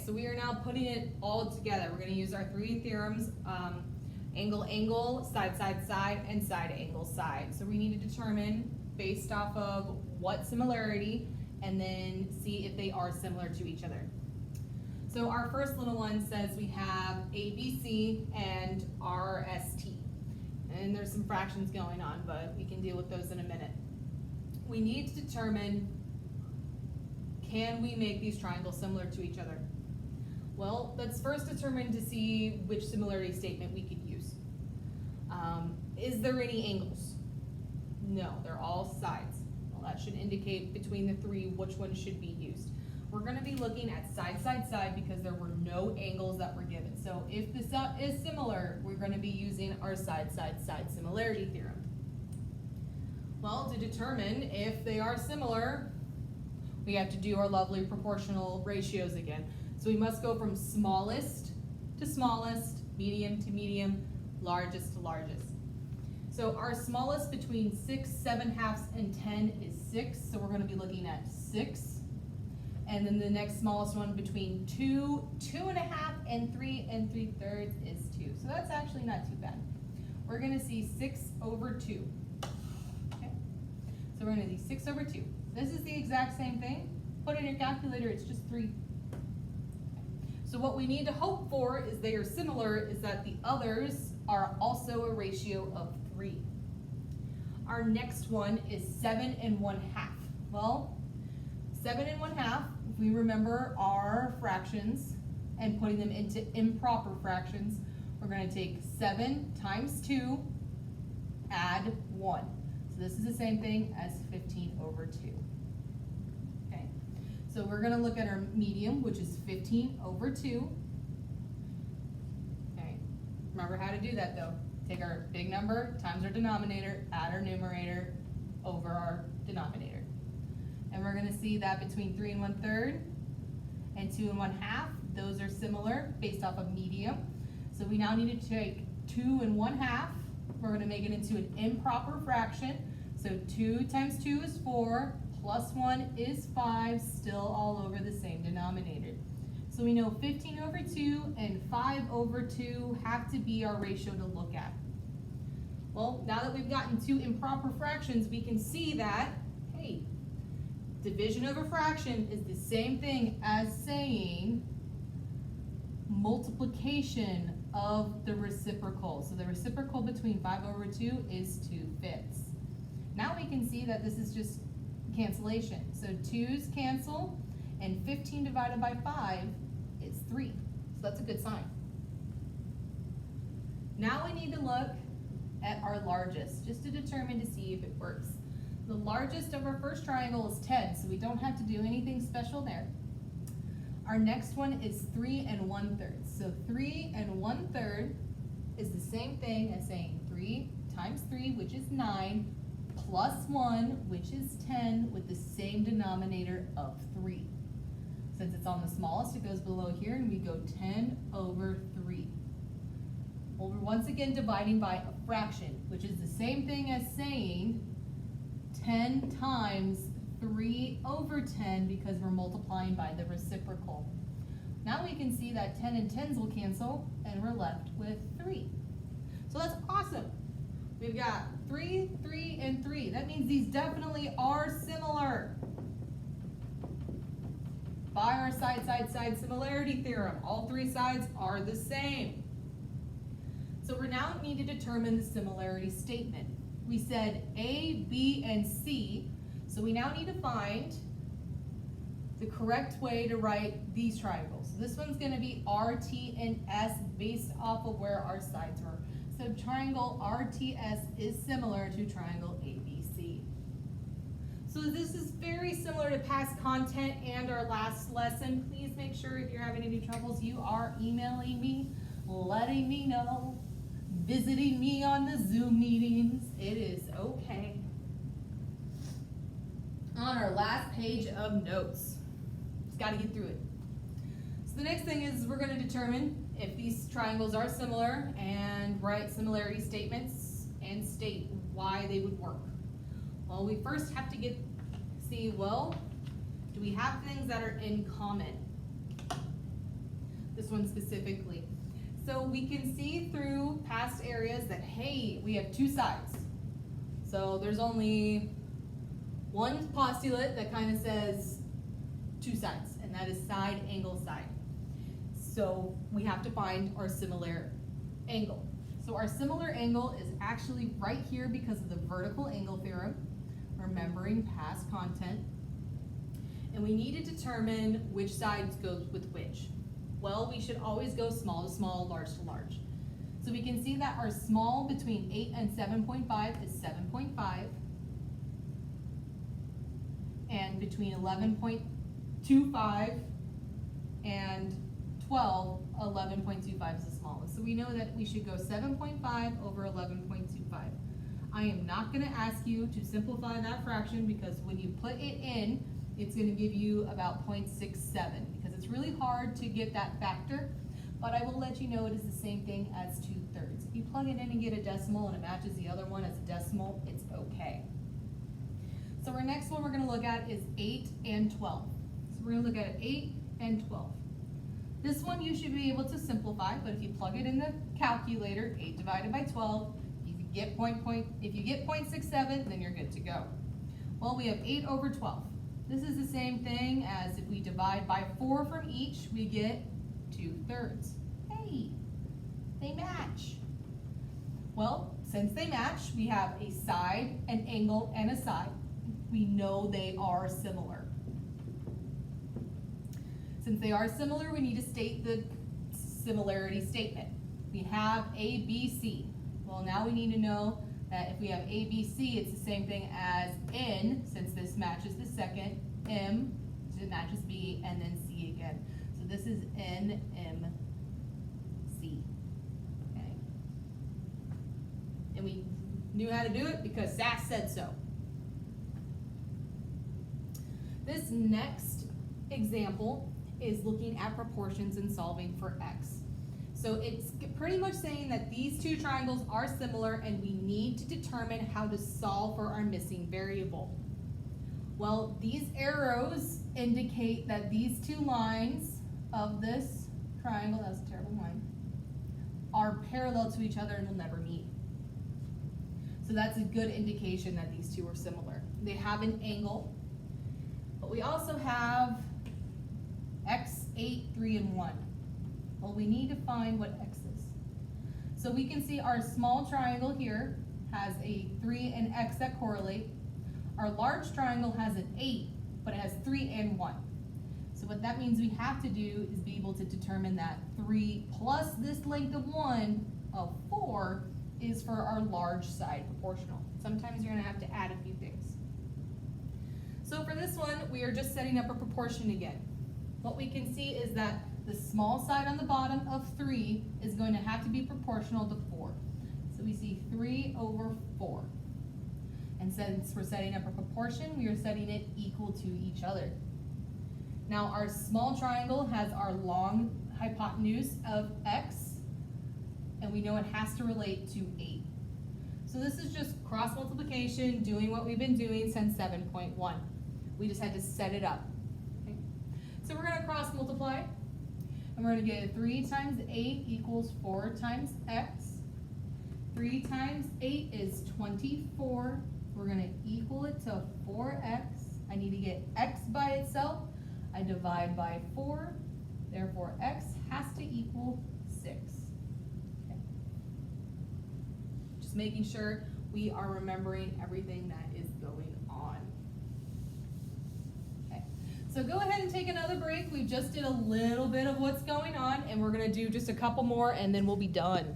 so we are now putting it all together. We're going to use our three theorems, angle, angle, side, side, side, and side, angle, side. So we need to determine based off of what similarity, and then see if they are similar to each other. So our first little one says we have ABC and RST. And there's some fractions going on, but we can deal with those in a minute. We need to determine, can we make these triangles similar to each other? Well, let's first determine to see which similarity statement we could use. Is there any angles? No, they're all sides. Well, that should indicate between the three which one should be used. We're going to be looking at side, side, side because there were no angles that were given. So if this is similar, we're going to be using our side, side, side similarity theorem. Well, to determine if they are similar, we have to do our lovely proportional ratios again. So we must go from smallest to smallest, medium to medium, largest to largest. So our smallest between 6, 7/2, and 10 is 6. So we're going to be looking at 6. And then the next smallest one between 2, 2.5, and 3 3/3 is 2. So that's actually not too bad. We're going to see 6/2. Okay. So we're going to see 6/2. This is the exact same thing. Put it in your calculator, it's just 3. So what we need to hope for is they are similar, is that the others are also a ratio of 3. Our next one is 7 1/2. Well, 7 1/2, if we remember our fractions and putting them into improper fractions, we're going to take 7 times 2, add 1. So this is the same thing as 15/2. Okay, so we're going to look at our medium, which is 15/2. Okay, remember how to do that though. Take our big number times our denominator, add our numerator over our denominator. And we're going to see that between 3 1/3 and 2 1/2, those are similar based off of medium. So we now need to take 2 1/2. We're going to make it into an improper fraction. So 2 times 2 is 4, plus 1 is 5, still all over the same denominator. So we know 15/2 and 5/2 have to be our ratio to look at. Well, now that we've gotten two improper fractions, we can see that, hey, division of a fraction is the same thing as saying multiplication of the reciprocal. So the reciprocal between 5/2 is 2/5. Now we can see that this is just cancellation. So 2's cancel, and 15 divided by 5 is 3. So that's a good sign. Now we need to look at our largest, just to determine to see if it works. The largest of our first triangle is 10, so we don't have to do anything special there. Our next one is 3 1/3. So 3 1/3 is the same thing as saying 3 times 3, which is 9, plus 1, which is 10, with the same denominator of 3. Since it's on the smallest, it goes below here, and we go 10/3. Well, we're once again dividing by a fraction, which is the same thing as saying 10 times 3/10 because we're multiplying by the reciprocal. Now we can see that 10 and 10s will cancel, and we're left with 3. So that's awesome. We've got 3, 3, and 3. That means these definitely are similar. By our side, side, side similarity theorem, all three sides are the same. So we now need to determine the similarity statement. We said A, B, and C, so we now need to find the correct way to write these triangles. So this one's going to be R, T, and S based off of where our sides were. So triangle RTS is similar to triangle ABC. So this is very similar to past content and our last lesson. Please make sure if you're having any troubles, you are emailing me, letting me know, visiting me on the Zoom meetings. It is okay. On our last page of notes. Just got to get through it. So the next thing is we're going to determine if these triangles are similar and write similarity statements and state why they would work. Well, we first have to see, well, do we have things that are in common? this one specifically. So we can see through past areas that, hey, we have two sides. So there's only one postulate that kind of says two sides, and that is side, angle, side. So we have to find our similar angle. So our similar angle is actually right here because of the vertical angle theorem, remembering past content. And we need to determine which side goes with which. Well, we should always go small to small, large to large. So we can see that our small between 8 and 7.5 is 7.5. And between 11.25 and 12, 11.25 is the smallest. So we know that we should go 7.5 over 11.25. I am not going to ask you to simplify that fraction because when you put it in, it's going to give you about 0.67 because it's really hard to get that factor, but I will let you know it is the same thing as 2/3. If you plug it in and get a decimal and it matches the other one as a decimal, it's okay. So our next one we're going to look at is 8 and 12. So we're going to look at 8 and 12. This one you should be able to simplify, but if you plug it in the calculator, 8 divided by 12, if you get 0.67, then you're good to go. Well, we have 8 over 12. This is the same thing as if we divide by 4 from each, we get 2/3. Hey, they match. Well, since they match, we have a side, an angle, and a side. We know they are similar. Since they are similar, we need to state the similarity statement. We have A, B, C. Well, now we need to know that if we have A, B, C, it's the same thing as N, since this matches the second, M, so it matches B, and then C again. So this is N, M, C. Okay. And we knew how to do it because SAS said so. This next example is looking at proportions and solving for X. So it's pretty much saying that these two triangles are similar and we need to determine how to solve for our missing variable. Well, these arrows indicate that these two lines of this triangle, that was a terrible line, are parallel to each other and will never meet. So that's a good indication that these two are similar. They have an angle, but we also have X, 8, 3, and 1. Well, we need to find what X is. So we can see our small triangle here has a 3 and X that correlate. Our large triangle has an 8, but it has 3 and 1. So what that means we have to do is be able to determine that 3 plus this length of 1 of 4 is for our large side proportional. Sometimes you're going to have to add a few things. So for this one, we are just setting up a proportion again. What we can see is that the small side on the bottom of 3 is going to have to be proportional to 4. So we see 3 over 4. And since we're setting up a proportion, we are setting it equal to each other. Now our small triangle has our long hypotenuse of X, and we know it has to relate to 8. So this is just cross multiplication, doing what we've been doing since 7.1. We just had to set it up. Okay? So we're going to cross multiply, and we're going to get 3 times 8 equals 4 times X. 3 times 8 is 24. We're going to equal it to 4X. I need to get X by itself. I divide by 4. Therefore, X has to equal 6. Okay. Just making sure we are remembering everything that is going on. Okay. So go ahead and take another break. We just did a little bit of what's going on, and we're going to do just a couple more, and then we'll be done.